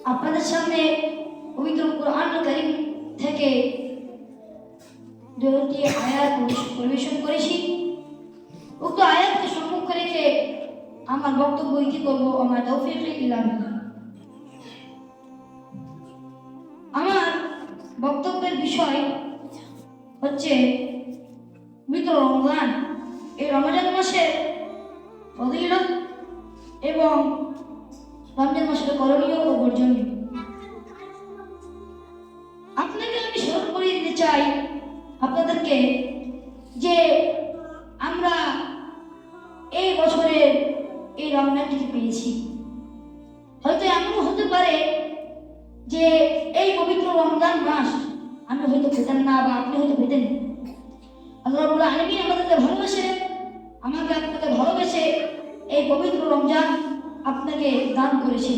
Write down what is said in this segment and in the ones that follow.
আপনাদের সামনে পবিত্র কুরআনুল কারীম থেকে দুটি আয়াত পরিবেশন করেছি। উক্ত আয়াতকে সম্মুখে রেখে আমার বক্তব্য ইতি করব। আমার তৌফিক ইল্লা বিল্লাহ। আমার বক্তব্যের বিষয় হচ্ছে পবিত্র রমজান। এই রমজান মাসের ফজিলত এবং রমজান মাসের করণীয় ও বর্জনীয়। আপনাকে আমি স্মরণ করিয়ে দিতে চাই আপনাদেরকে যে আমরা এই বছরের এই রমজানটিকে পেয়েছি। হয়তো এমনও হতে পারে যে এই পবিত্র রমজান মাস আমি হয়তো পেতেন না বা আপনি হয়তো পেতেন। আল্লাহ রাব্বুল আলামিন আমাদেরকে ভালোবেসে, আমাকে আপনাকে ভালোবেসে এই পবিত্র রমজান আপনাকে দান করেছে।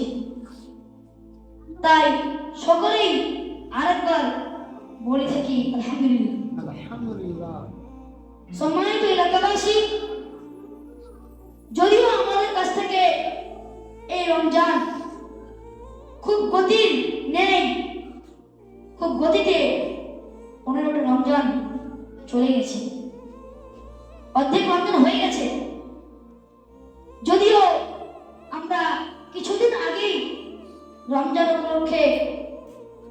তাই সকলেই আরেকবার বলে থাকি আলহামদুলিল্লাহ। সম্মানিত এলাকাবাসী, যদিও আমাদের কাছ থেকে এই রমজান খুব গতির নেই, খুব গতিতে 15টা রমজান চলে গেছে, অর্ধেক রমজান হয়ে গেছে। যদিও আমরা কিছুদিন আগেই রমজান উপলক্ষে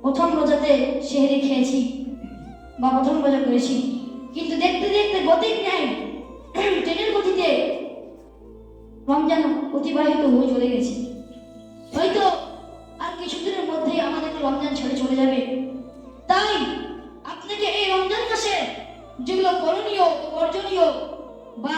প্রথম রোজাতে সেহরি খেয়েছি বা প্রথম রোজা করেছি, কিন্তু দেখতে দেখতে গতির ন্যায় ট্রেনের গতিতে রমজান অতিবাহিত হয়ে চলে গেছে। হয়তো আর কিছুদিনের মধ্যেই আমাদেরকে রমজান ছেড়ে চলে যাবে। তাই আপনাকে এই রমজান মাসে যেগুলো করণীয় বর্জনীয় বা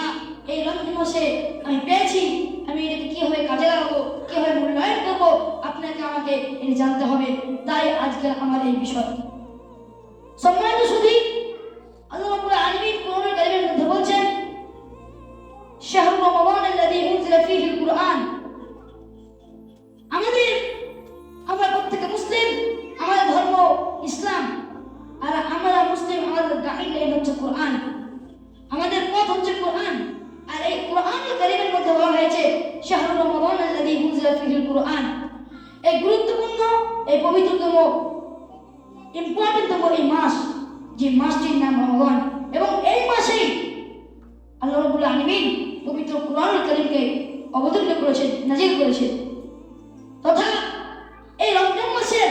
এই রমজান মাসে আমি পেয়েছি, আমি এটাকে কিভাবে কাজে লাগাবো, কিভাবে মূল্যায়ন করবো, আপনাকে আমাকে এটা জানতে হবে। তাই আজকে আমার এই বিষয়। সম্মানিত সুধী, আল্লাহ রাব্বুল আলামিন কোরআনুল কারীমের মধ্যে বলছেন, শাহরু রমাদান আল্লাযী উনজিলা ফীহিল কুরআন। আমরা প্রত্যেকে মুসলিম, আমাদের ধর্ম ইসলাম, আর আমরা মুসলিম, আমাদের গাইডলাইন হচ্ছে কোরআন, আমাদের পথ হচ্ছে কোরআন। আর এই কোরআনুল কারীমের মধ্যে বলা হয়েছে শাহরু রমাদান আল্লাযী উনজিলা ফীহিল কুরআন। এই গুরুত্বপূর্ণ, এই পবিত্রতম, ইম্পর্টেন্টতম এই মাস, যে মাসটির নাম রমাদান, এবং এই মাসেই আল্লাহ রাব্বুল আলামিন পবিত্র কোরআনুল কারীমকে অবতীর্ণ করেছেন, নাজিল করেছেন। তথা এই রমজান মাসের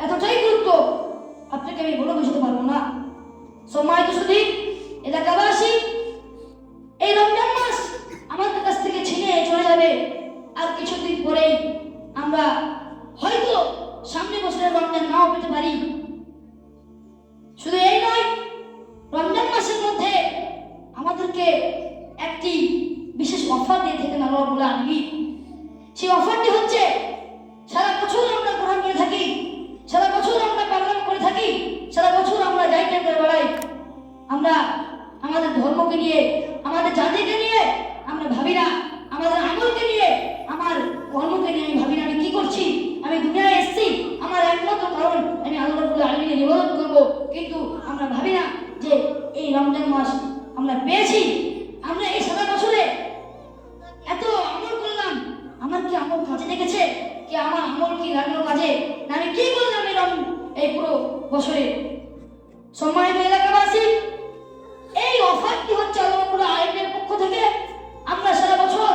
এতটাই গুরুত্ব আপনাকে আমি বলে বুঝতে পারবো না। সম্মানিত সুধী, এলাকাবাসী, এই রমজান মাস আমাদের কাছ থেকে ছিনে চলে যাবে আর কিছুদিন পরেই। আমরা হয়তো সামনে বছরের রমজান নাও পেতে পারি। শুধু এই নয়, রমজান মাসের মধ্যে আমাদেরকে একটি বিশেষ অফার দিয়ে থাকেন আল্লাহ রাব্বুল আলামিন। সেই অফারটি হচ্ছে, সারা বছর আমরা কোরআন পড়ে থাকি, সারা বছর আমরা পাগলামি করে থাকি, সারা বছর আমরা যাইতে করে বেড়াই, আমরা আমাদের ধর্মকে নিয়ে, আমাদের জাতিকে নিয়ে আমরা ভাবি না, আমাদের আমলকে নিয়ে, আমার কর্মকে নিয়ে আমি ভাবি না আমি কি করছি। আমি দুনিয়ায় এসেছি আমার একমাত্র কারণ আমি আল্লাহ রাব্বুল আলামিনের ইবাদত করব, কিন্তু আমরা ভাবি না যে এই রমজান মাস আমরা পেয়েছি, আমরা এই সারা বছরে এত আমল করলাম, আমার কি আমল কাজে লেগেছে, কি আমার আমল কি লাগলো কাজে, না আমি কি করলাম এই পুরো বছরে। সম্মানিত এলাকাবাসী, এই অফারটি হচ্ছে আল্লাহ রাব্বুল আলামিনের পক্ষ থেকে। আমরা সারা বছর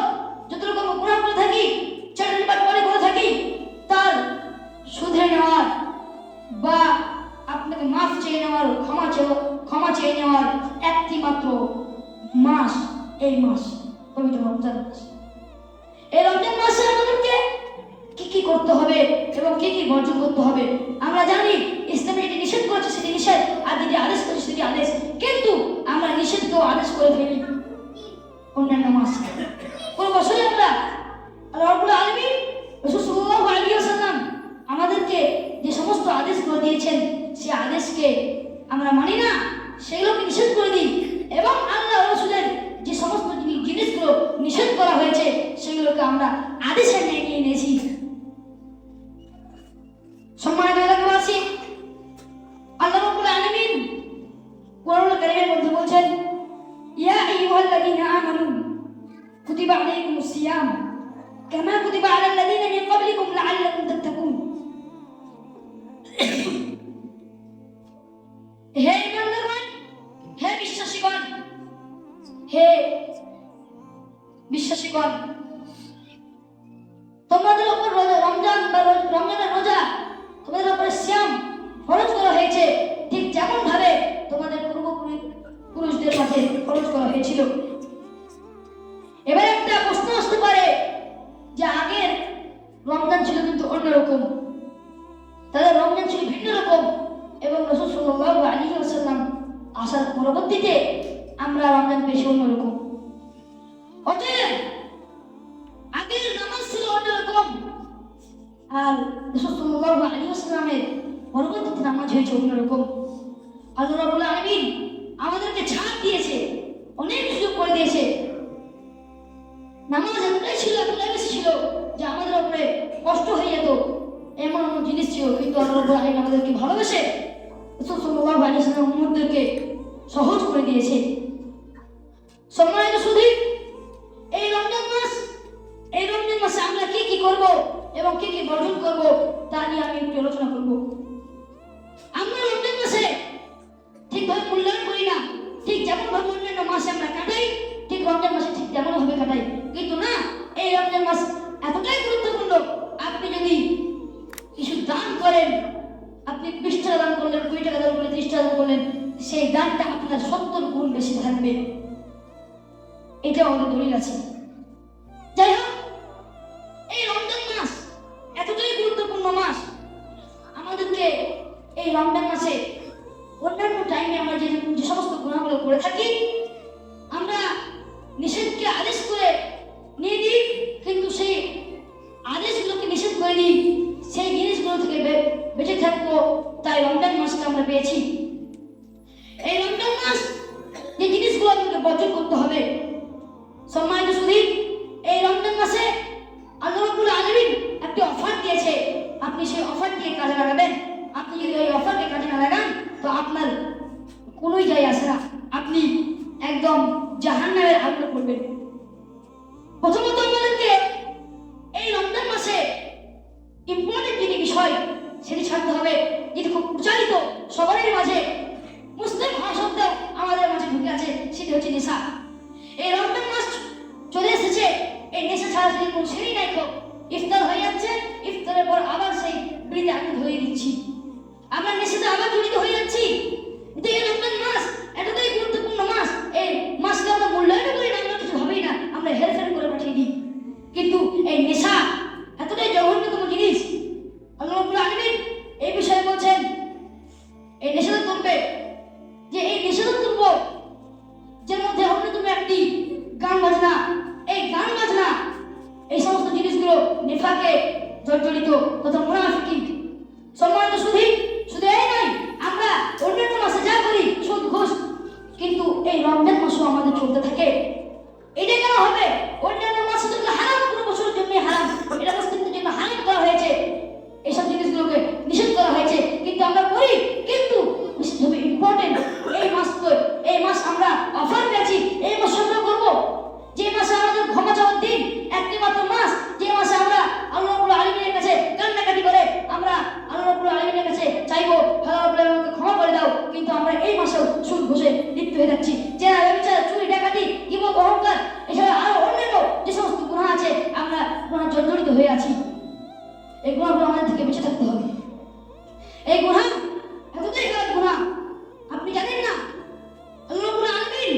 যতটুকু কোরআন পড়ে থাকি, চারবার পরে করে থাকি, তার শুধরে নেওয়ার বা আপনাকে মাফ চেয়ে নেওয়ার, ক্ষমা চেয়ে নেওয়ার একটি মাত্র মাস এই মাস, পবিত্র রমজান মাস। এই রমজান মাসে আমাদেরকে কি কি করতে হবে এবং কি কি বর্জন করতে হবে আমরা জানি। ইসলামে যেটি নিষেধ করেছে সেটি নিষেধ, আর যেটি আদেশ করেছে সেটি আদেশ, কিন্তু আমরা নিষেধকেও আদেশ করে ফেলি অন্যান্য মাস। কোন বছরে আমরা আল্লাহ রাব্বুল আলামিন রাসূল সাল্লাল্লাহু আলাইহি ওয়াসাল্লাম আমাদেরকে যে সমস্ত আদেশগুলো দিয়েছেন, সেই আদেশকে আমরা মানি না, সেগুলোকে নিষেধ করে দিই, এবং আল্লাহ রাসূলের যে সমস্ত জিনিসগুলো নিষেধ করা হয়েছে সেগুলোকে আমরা আদেশের ন্যায় নিয়ে নিয়েছি। সম্মানিত এলাকাবাসী, আল্লাহ রাব্বুল আলামিন কোরআনুল কারীমের মধ্যে বলছেন, ইয়া আইয়ুহাল্লাযীনা আমানু কুতিবা আলাইকুমুস সিয়াম কামা কুতিবা আলাল লাযীনা মিন ক্বাবলিকুম লাআল্লাকুম তাত্তাকুন। বিশ্বাসীগণ, তোমাদের উপর রমজান বা রমজানের রোজা, তোমাদের উপরে সিয়াম ফরজ করা হয়েছে, ঠিক যেমন ভাবে তোমাদের পূর্বপুরুষদের মাঝে ফরজ করা হয়েছিল। এবার একটা প্রশ্ন আসতে পারে যে আগের রমজান ছিল কিন্তু অন্যরকম, তাদের রমজান ছিল ভিন্ন রকম, এবং রাসূল সাল্লাল্লাহু আলাইহি ওয়াসাল্লাম আসার পরবর্তীতে আমরা রমজান পেয়েছি অন্যরকম। অতএব আগের নামাজ ছিল অন্যরকম, আর রাসূল সাল্লাল্লাহু আলাইহি ওয়াসাল্লামের পরবর্তীতে নামাজ হয়েছে অন্যরকম। আল্লাহ রাব্বুল আলামিন আমাদেরকে ছাড় দিয়েছে, অনেক সুযোগ করে দিয়েছে। নামাজ এতটাই ছিল, এতটাই বেশি ছিল যে আমাদের উপরে কষ্ট হয়ে যেত, এমন এমন জিনিস ছিল, কিন্তু আল্লাহ রাব্বুল আলামিন আমাদেরকে ভালোবেসে রাসূল সাল্লাল্লাহু আলাইহি ওয়াসাল্লাম উম্মতদেরকে সহজ করে দিয়েছে। সম্মানিত সুধী, এই রমজান মাসে আমরা কি কি করব এবং কি কি বর্জন করব তা নিয়ে আমি একটু আলোচনা করব। আমরা রমজান মাসে ঠিকভাবে মূল্যায়ন করি না, ঠিক যেমন ভাবে অন্যান্য মাসে আমরা কাটাই, ঠিক রমজান মাসে ঠিক তেমন ভাবে কাটাই। কিন্তু না, এই রমজান মাস এতটাই গুরুত্বপূর্ণ, আপনি যদি কিছু দান করেন, আপনি 20 টাকা দান করলেন, 20 টাকা দান করলেন, 30 টাকা দান করলেন, সেই দানটা আপনার 70 গুণ বেশি থাকবে। এটা আমাদের দলিল আছে। যাই হোক, এই রমজান মাস এতটাই গুরুত্বপূর্ণ মাস, আমাদেরকে এই রমজান মাসে অন্যান্য টাইমে আমরা যে সমস্ত গুনাহগুলো করে থাকি, আমরা নিষেধকে আদেশ করে নিয়ে দিই, কিন্তু সেই আদেশগুলোকে নিষেধ করে দিই, সেই জিনিসগুলো থেকে বেঁচে থাকবো। তাই রমজান মাসকে আমরা পেয়েছি। এই রমজান মাস যে জিনিসগুলো আমাদেরকে বর্জন করতে হবে। সম্মানিত সুধী, এই রমজান মাসে আল্লাহ রাব্বুল আলামিন একটি অফার দিয়েছে, আপনি সেই অফারটিকে কাজে লাগাবেন। আপনি যদি ওই অফারকে কাজে না লাগান তো আপনার কোনোই যায় আসে না, আপনি একদম জাহান্নামের আগুনে পড়বেন। প্রথমত আমাদেরকে এই রমজান মাসে ইম্পর্টেন্ট যে বিষয় সেটি ছাড়তে হবে, যেটি খুব প্রচারিত সবারই মাঝে, মুসলিম হওয়া সত্ত্বেও আমাদের মাঝে ঢুকে আছে, সেটি হচ্ছে নেশা। এই রমজান মাস চলে এসেছে, এই নেশা ছাড়া যদি কোনো শ্রেণী নাই, তো ইফতার হয়ে যাচ্ছে, ইফতারের পর আবার সেই বিড়িতে আগুন ধরিয়ে দিচ্ছি, আমরা নেশাতে আবার জড়িত হয়ে যাচ্ছি। কিন্তু এই রমজান মাস এতটাই গুরুত্বপূর্ণ মাস, এই মাসকে আমরা মূল্যায়ন করি না, আমরা কিছু ভাবি না, আমরা হেরফের করে পাঠিয়ে দিই। কিন্তু এই নেশা এতটাই জঘন্যতম জিনিস, আল্লাহ রাব্বুল আলামিন এই বিষয়ে বলছেন, এই নেশাতে তুলবে, যে এই নেশাতে তুলব, যার মধ্যে অন্যতম একটি গান বাজনা। এই গান বাজনা, এই সমস্ত জিনিসগুলো নিফাকে জর্জরিত তথা মুনাফিকি। সম্মানিত সুধী, শুধু এই নয়, আমরা অন্যান্য মাসে যা করি সুদ ঘুষ, কিন্তু এই রমজান মাসও আমাদের চলতে থাকে। এটা কেন হবে? অন্যান্য মাসে তো হারাম, পুরো বছরের জন্য হারাম, এটা মুসলিমদের জন্য হারাম করা হয়েছে, এইসব জিনিসগুলোকে নিষেধ করা হয়েছে, কিন্তু আমরা করি। কিন্তু বিশেষভাবে ইম্পর্টেন্ট এই মাস আমরা অফার পেয়েছি, এই মাস আমরা করবো, যে মাসে আমাদের ক্ষমা চাওয়ার দিন, একটি মাত্র মাস, যে মাসে আমরা আল্লাহ রাব্বুল আলামিনের কাছে কান্নাকাটি করে আমরা আল্লাহ রাব্বুল আলামিনের কাছে চাইবো, আল্লাহ রাব্বুল আলামিন আমাকে ক্ষমা করে দাও, কিন্তু আমরা এই মাসেও সুদ ঘুষে লিপ্ত হয়ে যাচ্ছি। জেনা, ব্যভিচার, চুরি, ডাকাতি, গীবত, অহংকার, এছাড়া আরো অন্যান্য যে সমস্ত গুনাহ আছে, আমরা গুনাহ জর্জরিত হয়ে আছি। এই গুনাহগুলো আমাদের থেকে বেঁচে থাকতে হবে। এই গুনাহ এতটাই খারাপ গুনাহ, আপনি জানেন না, আল্লাহ রাব্বুল আলামিন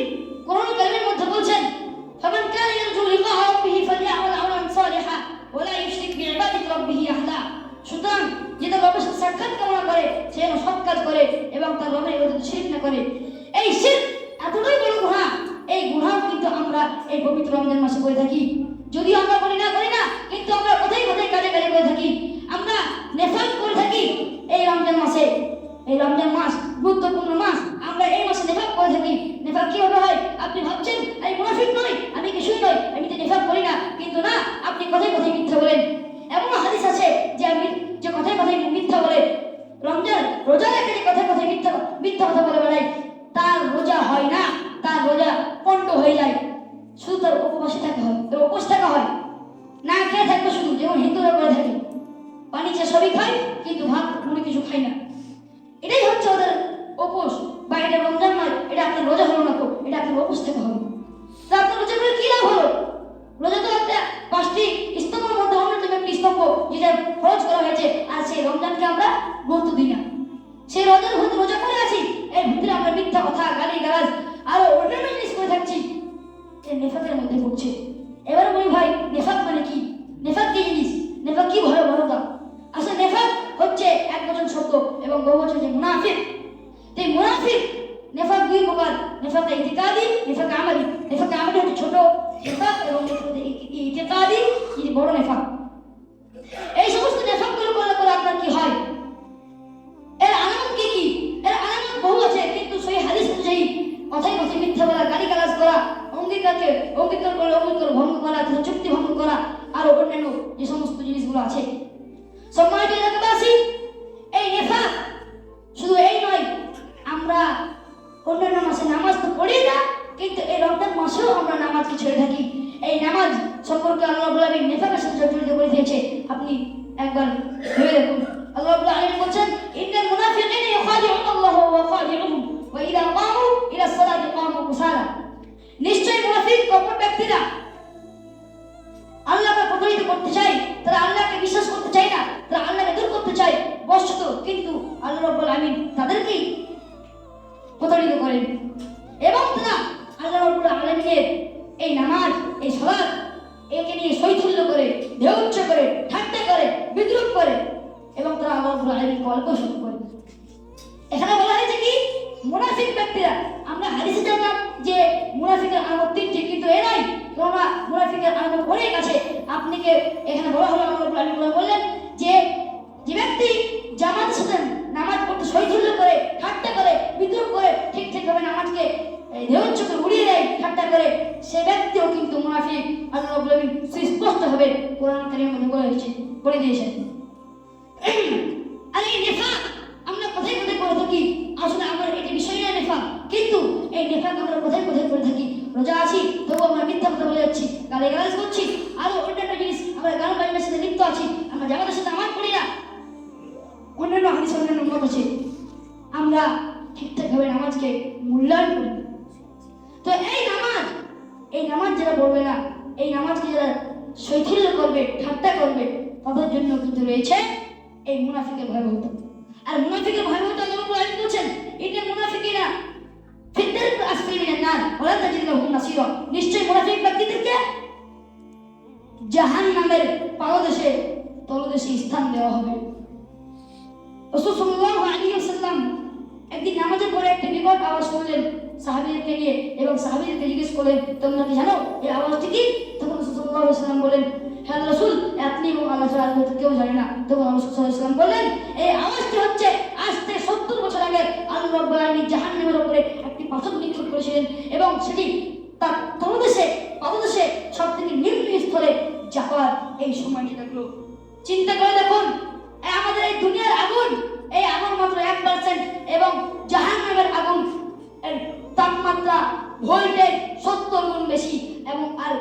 কোরআন কারীমের মধ্যে বলছেন, ফামান কানা ইয়ারজু লিকা রাব্বিহি ফালইআমাল আমালান সালিহা ওয়া লা ইউশরিক বিইবাদাতি রাব্বিহি আহাদা। সুতরাং যে তার রবের সাথে সাক্ষাৎ কামনা করে সে যেন সৎ কাজ করে এবং তার রবের ইবাদত শিরক না করে। এই শিরক এতটাই বড় গুনাহ, এই গুনাহ কিন্তু আমরা এই পবিত্র রমজান মাসে করে থাকি। যদিও আমরা করি না, কিন্তু আমরা কোথায় কোথায় কাজে করে থাকি, আমরা নেফাক করে থাকি এই রমজান মাসে। এই রমজান মাস গুরুত্বপূর্ণ মাস, আমরা এই মাসে নেফাক করে থাকি। নেফাক কিভাবে হয়? আপনি ভাবছেন আমি মুনাফিক নই, আমি কিছুই নই, আমি তো নেফাক করি না, কিন্তু না, আপনি কোথায় কোথায় মিথ্যা বলেন। এমন হাদিস আছে যে কোথায় কোথায় মিথ্যা বলে, রমজান রোজা রেখে যে কোথায় কোথায় মিথ্যা কথা বলে বেড়ায়, তার রোজা হয় না, তার রোজা পণ্ড হয়ে যায়, শুধু তার উপবাসে থাকা হয়, তার উপোস থাকা হয়, না খেয়ে থাকবে শুধু, যেমন হিন্দুরা করে থাকে, পানি চা সবই খায় কিন্তু ভাত মুড়ি কিছু খায় না। এটাই হচ্ছে ওদের উপোস, বা এটা রমজান নয়, এটা আপনার রোজা হলো না, তো এটা আপনার উপোস থাকা হবে। তা আপনার রোজা করে কি লাভ হলো? করছে। এবার বলি ভাই নেফাক মানে কি? নেফাক কি জিনিস? নেফাক কি ভয়াবহতা? আসলে নেফাক হচ্ছে এক বচন শব্দ এবং বহুবচন যে মুনাফিক। এই মুনাফিক নেফাক দুই প্রকার, নেফাক ইতিকাদি, নেফাক আমালি। নেফাক আমালি হচ্ছে ছোট নেফাক এবং ইতিকাদি বড় নেফাক। এই সমস্ত নেফাকগুলো করলে পরে আপনার কি হয়? এর আলামত কি কি? এর আলামত বহু আছে, কিন্তু সেই হাদিস অনুযায়ী কথায় কথায় মিথ্যা বলা, গালিগালাজ করা, অঙ্গীকার করে অঙ্গীকার ভঙ্গ করা, চুক্তি ভঙ্গ করা, আর অন্যান্য যে সমস্ত জিনিসগুলো আছে। সম্মানিত এলাকাবাসী, এই নেফাক শুধু এই নয়, আমরা অন্যান্য মাসে নামাজ তো পড়ি না, কিন্তু এই রমজান মাসেও আমরা নামাজকে ছেড়ে থাকি। এই নামাজ সম্পর্কে আল্লাহ রাব্বুল আলামিন নেফাকের সাথে জড়িত করে দিয়েছে। আপনি একবার ভেবে দেখুন, আল্লাহ রাব্বুল আলামিন বলেন, ইন্নাল মুনাফিকিনা ইখাদিউনাল্লাহ ওয়া খাদিউহুম ওয়া ইযা কামু ইলা সালাতি কামু কুসালা। নিশ্চয় মুনাফিক কপট ব্যক্তিরা আল্লাহকে প্রতারিত করতে চায়, তারা আল্লাহকে বিশ্বাস করতে চায় না, তারা আল্লাহকে দূর করতে চায় বস্তুত, কিন্তু আল্লাহ রাব্বুল আলামিন তাদেরকেই প্রতারিত করেন। এবং তারা আল্লাহ রাব্বুল আলামিনের এই নামাজ, এই সালাত একে নিয়ে শৈথল্য করে, ঢেউচ্চ করে, ঠাট্টা করে, বিদ্রুপ করে, এবং তারা আল্লাহ রাব্বুল আলামিনকে অল্পসম করে। এখানে বলা হয়েছে কি? মুনাফিক ব্যক্তিরা। আমরা হাদিসে জানলাম যে মুনাফিকের আলামত তিনটি, কিন্তু এ নয়, কেননা মুনাফিকের আলামত অনেক আছে। আপনাকে এখানে বলা হলো, আল্লাহ রাব্বুল আলামিন বললেন যে যে ব্যক্তি জামাতের সাথে নামাজ পড়তে শৈথল্য করে, ঠাট্টা করে, বিদ্রুপ করে, ঠিকভাবে নামাজকে ঢেউচ্চ করে উড়িয়ে দেয়, ঠাট্টা করে, সে ব্যক্তিও কিন্তু মুনাফিক। আল্লাহ রাব্বুল আলামিন সুস্পষ্টভাবে কোরআন কারীমের মধ্যে বলে দিয়েছেন। আর এই নেফাক আমরা কোথায় কোথায় করে থাকি? আসলে আমার এটি বিষয় না নেফাক, কিন্তু এই নেফাক আমরা কোথায় কোথায় করে থাকি? রোজা আছি তবু আমরা মিথ্যা কথা বলে যাচ্ছি, গালিগালাজ করছি, আরো অন্যান্য জিনিস, আমরা গান বাজনার সাথে লিপ্ত আছি, আমরা জামাতের সাথে নামাজ পড়ি না, অন্যান্য হাদিস অন্যান্য মত আছে, আমরা ঠিকঠাকভাবে নামাজকে মূল্যায়ন করি। তো এই নামাজ যারা পড়বে না, এই নামাজকে যারা শৈথিল্য করবে, ঠাট্টা করবে, তাদের জন্য কিন্তু রয়েছে এই মুনাফিকের ভয়াবহতা। আর মুনাফিকের ভয়াবহতা আল্লাহ রাব্বুল আলামিন বলেন, ইন্নাল মুনাফিকিনা ফি দারকিল আসফালি মিনান নার ওয়া লা তাজিদ লাহুম নাসীরা। নিশ্চয় মুনাফিক ব্যক্তিদেরকে জাহান্নামের পাদদেশে তলদেশে স্থান দেওয়া হবে। রাসূল সাল্লাল্লাহু আলাইহি ওয়াসাল্লাম একদিন নামাজের পরে একটা বিকট আওয়াজ শুনলেন সাহাবীদেরকে নিয়ে, এবং সাহাবীদেরকে জিজ্ঞেস করলেন, তোমরা কি জানো এই আওয়াজটি কি? তখন রাসূল সাল্লাল্লাহু আলাইহি ওয়াসাল্লাম বলেন, হ্যাঁ রাসূল, আপনি এবং আল্লাহ ছাড়া আর কেউ জানে না। তখন রাসূল সাল্লাল্লাহু আলাইহি ওয়াসাল্লাম বললেন, এই আওয়াজটি হচ্ছে আজ থেকে ৭০ বছর আগে আল্লাহ রাব্বুল আলামিন জাহান্নামের উপরে একটি পাথর নিক্ষেপ করেছিলেন, এবং সেটি তার তলদেশে পাদদেশে সবথেকে নিম্ন স্তরে যাওয়ার এই সময়টি থাকলো। চিন্তা করে দেখুন, আমাদের এই দুনিয়ার আগুন, এই আগুন মাত্র 1%, এবং জাহান্নামের আগুন এর তাপমাত্রা ভোল্টেজ 70 গুণ বেশি, এবং আর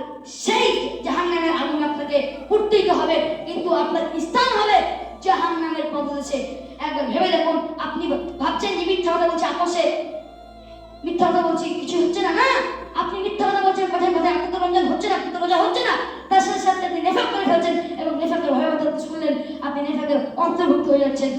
সেই জাহান্নামের আগুন আপনাকে পুড়তেই হবে, কিন্তু আপনার স্থান হবে জাহান্নামের পাদদেশে। একবার ভেবে দেখুন, আপনি ভাবছেন যে মিথ্যা কথা বলছি, আপোষে মিথ্যা কথা বলছি, কিছু হচ্ছে না, হ্যাঁ আপনি মিথ্যা কথা বলছেন কথায় কথায়, আপনার তো রমজান হচ্ছে না, আপনার তো রোজা হচ্ছে না, তার সাথে সাথে আপনি নেফাক করে ফেলছেন, এবং নেফাকের ভয়াবহতা শুনলেন, আপনি নেফাকের অন্তর্ভুক্ত হয়ে যাচ্ছেন।